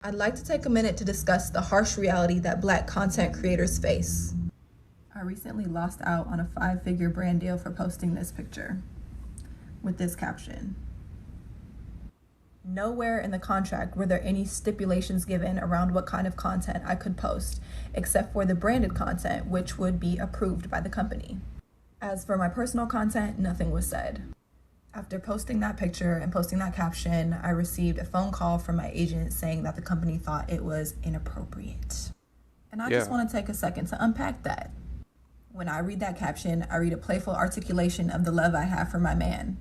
I'd like to take a minute to discuss the harsh reality that Black content creators face. I recently lost out on a 5-figure brand deal for posting this picture with this caption. Nowhere in the contract were there any stipulations given around what kind of content I could post, except for the branded content, which would be approved by the company. As for my personal content, nothing was said. After posting that picture and posting that caption, I received a phone call from my agent saying that the company thought it was inappropriate. And I just want to take a second to unpack that. When I read that caption, I read a playful articulation of the love I have for my man.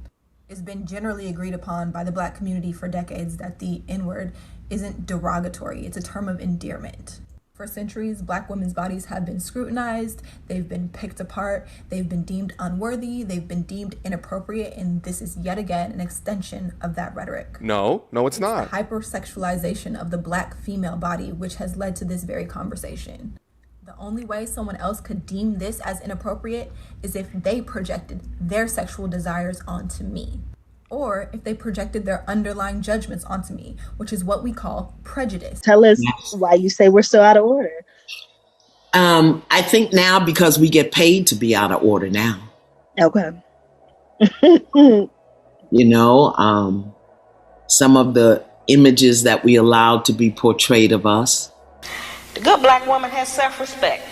It's been generally agreed upon by the Black community for decades that the N-word isn't derogatory, it's a term of endearment. For centuries, Black women's bodies have been scrutinized, they've been picked apart, they've been deemed unworthy, they've been deemed inappropriate, and this is yet again an extension of that rhetoric. No, it's not. The hypersexualization of the Black female body, which has led to this very conversation. The only way someone else could deem this as inappropriate is if they projected their sexual desires onto me, or if they projected their underlying judgments onto me, which is what we call prejudice. Tell us why you say we're so out of order. I think now because we get paid to be out of order now. Okay. Some of the images that we allowed to be portrayed of us. The good Black woman has self-respect.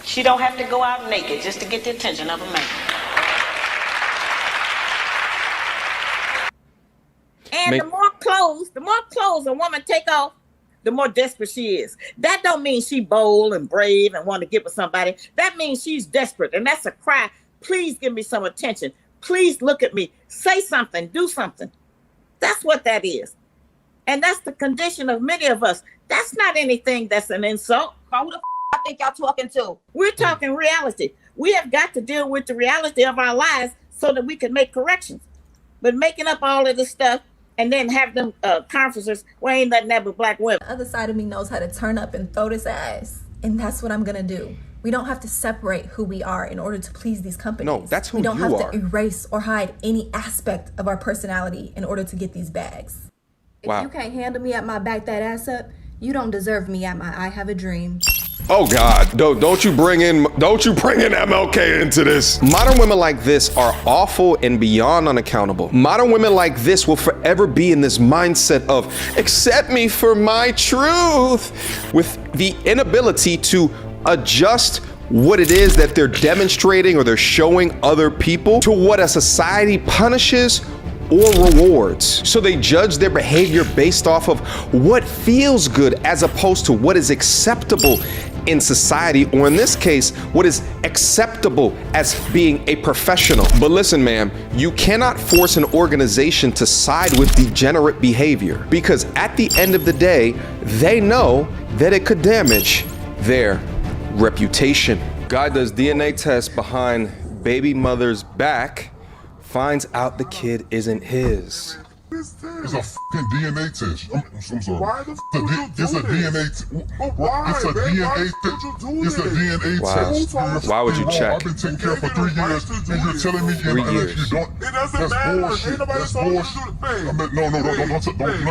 She don't have to go out naked just to get the attention of a man. And the more clothes a woman take off, the more desperate she is. That don't mean she bold and brave and want to get with somebody. That means she's desperate, and that's a cry. Please give me some attention. Please look at me. Say something. Do something. That's what that is. And that's the condition of many of us. That's not anything that's an insult. Who the I think y'all talking to? We're talking reality. We have got to deal with the reality of our lives so that we can make corrections. But making up all of this stuff and then have them conferences where ain't nothing that but Black women. The other side of me knows how to turn up and throw this ass. And that's what I'm gonna do. We don't have to separate who we are in order to please these companies. No, that's who you are. We don't have to erase or hide any aspect of our personality in order to get these bags. If you can't handle me at my back that ass up, you don't deserve me at my I have a dream. Oh God, don't you bring in MLK into this. Modern women like this are awful and beyond unaccountable. Modern women like this will forever be in this mindset of accept me for my truth, with the inability to adjust what it is that they're demonstrating or they're showing other people to what a society punishes or rewards. So they judge their behavior based off of what feels good as opposed to what is acceptable in society, or in this case, what is acceptable as being a professional. But listen, ma'am, you cannot force an organization to side with degenerate behavior, because at the end of the day, they know that it could damage their reputation. Guy does DNA test behind baby mother's back, finds out the kid isn't his. It's a fucking DNA test. I'm sorry. Why the fuck would you do it's a DNA test. It's a DNA test. Why would you check? I've been taking care of for 3 years, and you're telling me you don't. It doesn't That's matter. bullshit. Ain't nobody That's told you bullshit. to do it.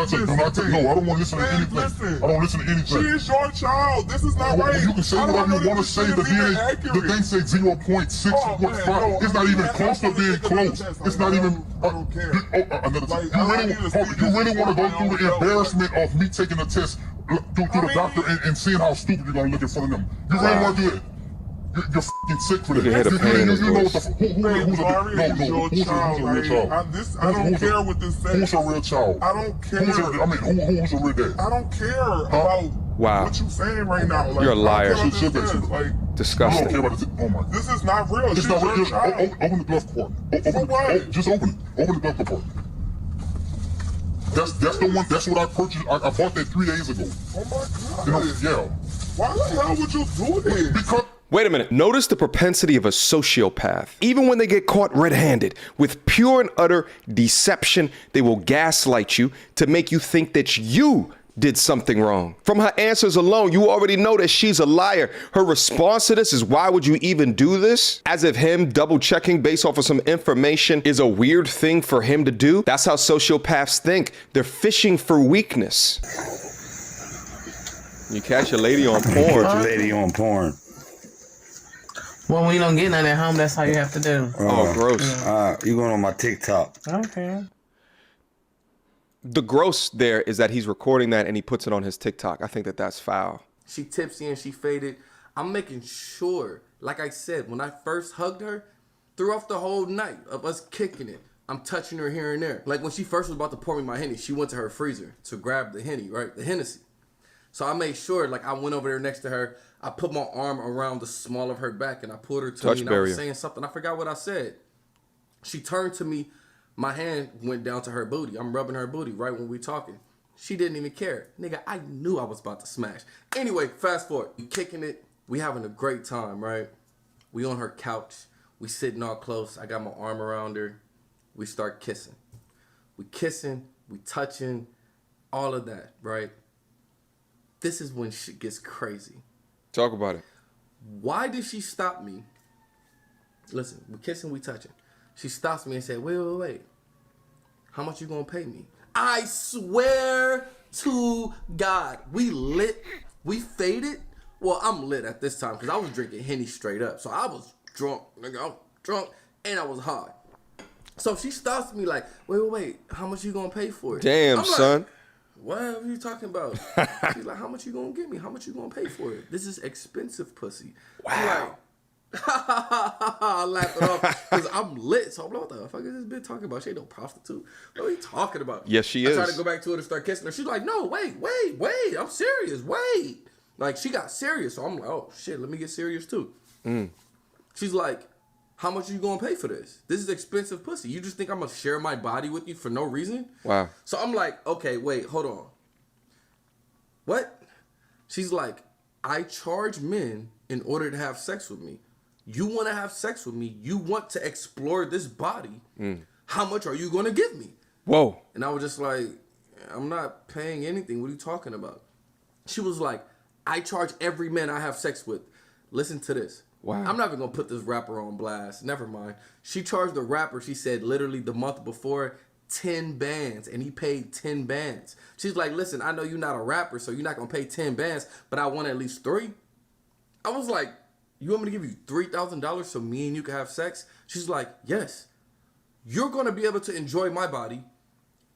No, I don't want to listen to anything. I don't listen to anything. She is your child. This is not right. You can say whatever you want to say. The DNA, the thing says 0.615. It's not even close to being close. It's not even. I don't care. You really want to go through the embarrassment of me taking a test through the doctor and seeing how stupid you're gonna look in front of them? You really want to do it? You're f***ing sick for that. You know what the who's a real child? I don't care what this says. Who's a real child? I don't care. Who's a real dad? I don't care about what you're saying right now. You're a liar. Disgusting. Oh my! This is not real. It's not real. Open the glove compartment. Just open it. Open the glove compartment. That's the one. That's what I purchased. I bought that 3 days ago. Oh my God! Yeah. Why the hell would you do this? Because. Wait a minute. Notice the propensity of a sociopath. Even when they get caught red-handed with pure and utter deception, they will gaslight you to make you think that you did something wrong. From her answers alone, you already know that she's a liar. Her response to this is, why would you even do this? As if him double checking based off of some information is a weird thing for him to do. That's how sociopaths think. They're fishing for weakness. You catch your lady on porn. Catch your lady on porn. Well, when you don't get none at home, that's how you have to do. Oh, gross. You going on my TikTok. Okay. The gross there is that he's recording that and he puts it on his TikTok. I think that that's foul. She tipsy and she faded. I'm making sure, like I said, when I first hugged her, throughout the whole night of us kicking it, I'm touching her here and there. Like when she first was about to pour me my Henny, she went to her freezer to grab the Henny, right? The Hennessy. So I made sure, like I went over there next to her. I put my arm around the small of her back and I pulled her to me and I was saying something. I forgot what I said. She turned to me. My hand went down to her booty. I'm rubbing her booty right when we talking. She didn't even care. Nigga, I knew I was about to smash. Anyway, fast forward. We kicking it. We having a great time, right? We on her couch. We sitting all close. I got my arm around her. We start kissing. We kissing. We touching. All of that, right? This is when shit gets crazy. Talk about it. Why did she stop me? Listen, we kissing, we touching. She stops me and said, wait. How much you gonna pay me? I swear to God, we lit, we faded. Well, I'm lit at this time because I was drinking Henny straight up. So I was drunk, nigga, I was drunk and I was high. So she stops me like, wait, how much you gonna pay for it? Damn, son. Like, what are you talking about? She's like, how much you gonna give me? How much you gonna pay for it? This is expensive pussy. Wow. I laughed it off because I'm lit. So I'm like, what the fuck is this bitch talking about? She ain't no prostitute. What are you talking about? Yes, she is. I tried to go back to her to start kissing her. She's like, no, wait. I'm serious. Wait. Like, she got serious. So I'm like, oh, shit, let me get serious too. She's like, how much are you going to pay for this? This is expensive pussy. You just think I'm going to share my body with you for no reason? Wow. So I'm like, okay, wait, hold on. What? She's like, I charge men in order to have sex with me. You want to have sex with me. You want to explore this body. How much are you going to give me? Whoa. And I was just like, I'm not paying anything. What are you talking about? She was like, I charge every man I have sex with. Listen to this. Wow. I'm not even going to put this rapper on blast. Never mind. She charged the rapper, she said, literally the month before, 10 bands. And he paid 10 bands. She's like, listen, I know you're not a rapper, so you're not going to pay 10 bands, but I want at least 3. I was like, you want me to give you $3,000 so me and you can have sex? She's like, yes. You're going to be able to enjoy my body.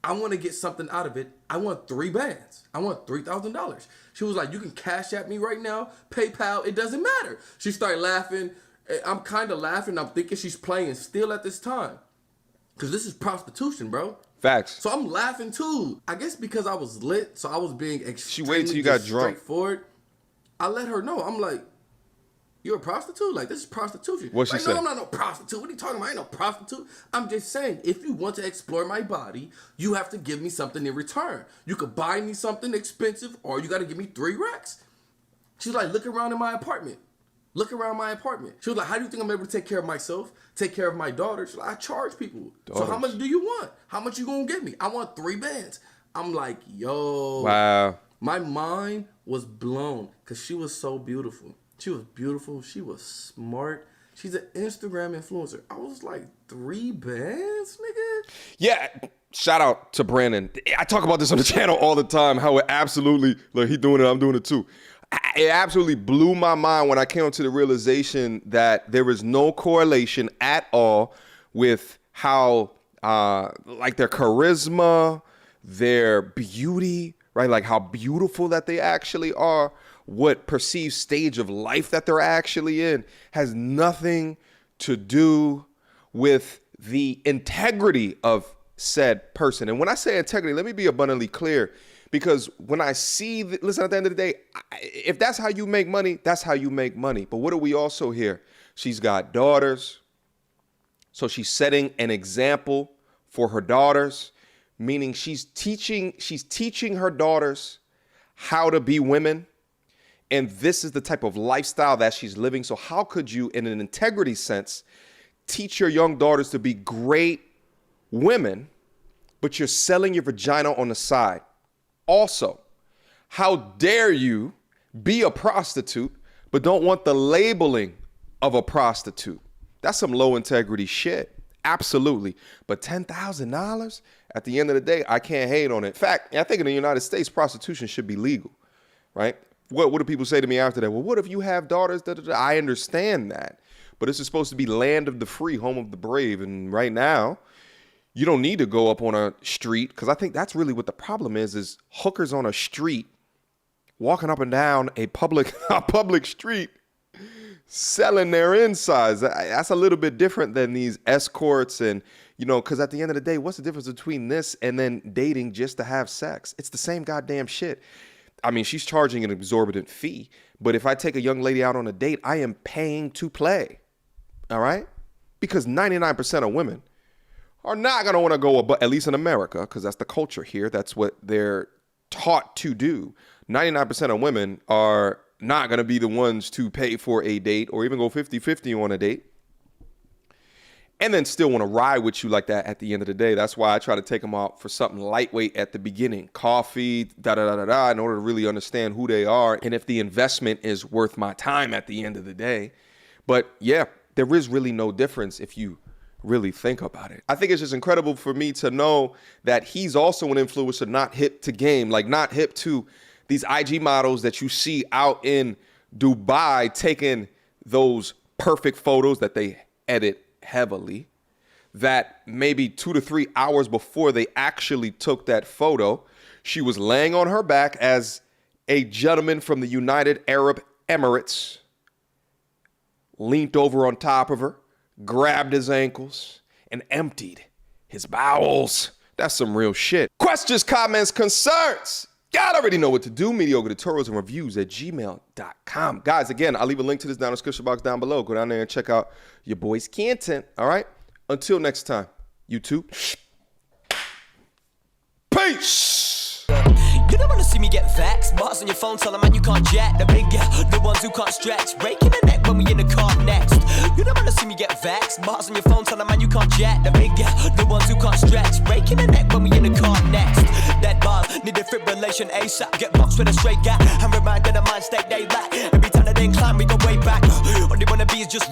I want to get something out of it. I want 3 bands. I want $3,000. She was like, you can cash at me right now, PayPal, it doesn't matter. She started laughing. I'm kind of laughing. I'm thinking she's playing still at this time. Because this is prostitution, bro. Facts. So I'm laughing too. I guess because I was lit, so I was being extremely she waited till you got drunk. Straightforward. I let her know. I'm like, you're a prostitute? Like, this is prostitution. What she like, say? No, I'm not no prostitute. What are you talking about? I ain't no prostitute. I'm just saying, if you want to explore my body, you have to give me something in return. You could buy me something expensive, or you got to give me 3 racks. She's like, look around in my apartment. Look around my apartment. She was like, how do you think I'm able to take care of myself, take care of my daughter? She's like, I charge people. So how much do you want? How much you gonna give me? I want 3 bands. I'm like, yo. Wow. My mind was blown because she was so beautiful. She was beautiful. She was smart. She's an Instagram influencer. I was like, 3 bands, nigga? Yeah. Shout out to Brandon. I talk about this on the channel all the time, how it absolutely, look, he doing it, I'm doing it too. It absolutely blew my mind when I came to the realization that there is no correlation at all with how, like their charisma, their beauty, right? Like how beautiful that they actually are, what perceived stage of life that they're actually in has nothing to do with the integrity of said person. And when I say integrity, let me be abundantly clear, because when I see, listen, at the end of the day, if that's how you make money, that's how you make money. But what do we also hear? She's got daughters. So she's setting an example for her daughters, meaning she's teaching her daughters how to be women. And this is the type of lifestyle that she's living. So how could you, in an integrity sense, teach your young daughters to be great women, but you're selling your vagina on the side? Also, how dare you be a prostitute, but don't want the labeling of a prostitute? That's some low integrity shit. Absolutely. But $10,000 at the end of the day, I can't hate on it. In fact, I think in the United States, prostitution should be legal, right? what do people say to me after that? Well, what if you have daughters? Da, da, da. I understand that. But this is supposed to be land of the free, home of the brave. And right now, you don't need to go up on a street, because I think that's really what the problem is hookers on a street, walking up and down a public street, selling their insides. That's a little bit different than these escorts and, because at the end of the day, what's the difference between this and then dating just to have sex? It's the same goddamn shit. I mean, she's charging an exorbitant fee, but if I take a young lady out on a date, I am paying to play. All right? Because 99% of women are not going to want to go, at least in America, because that's the culture here. That's what they're taught to do. 99% of women are not going to be the ones to pay for a date or even go 50-50 on a date and then still want to ride with you like that at the end of the day. That's why I try to take them out for something lightweight at the beginning. Coffee, da-da-da-da-da, in order to really understand who they are and if the investment is worth my time at the end of the day. But yeah, there is really no difference if you really think about it. I think it's just incredible for me to know that he's also an influencer, not hip to game, like not hip to these IG models that you see out in Dubai taking those perfect photos that they edit heavily, that maybe 2 to 3 hours before they actually took that photo, she was laying on her back as a gentleman from the United Arab Emirates leaned over on top of her, grabbed his ankles, and emptied his bowels. That's some real shit. Questions, comments, concerns. Y'all already know what to do. Mediocre tutorials and reviews at gmail.com. Guys, again, I'll leave a link to this down in the description box down below. Go down there and check out your boy's content. All right? Until next time, YouTube. Peace. You don't wanna see me get vexed. Bars on your phone, tell a man you can't jack. The big the ones who can't stretch. Breaking the neck when we in the car next. You don't wanna see me get vexed. Bars on your phone, tell a man you can't jack. The big the ones who can't stretch. Breaking the neck when we in the car next. That bar need defibrillation ASAP. Get boxed with a straight gap. I'm reminded of mind state they lack. Every time that they climb, we go way back. All they wanna be is just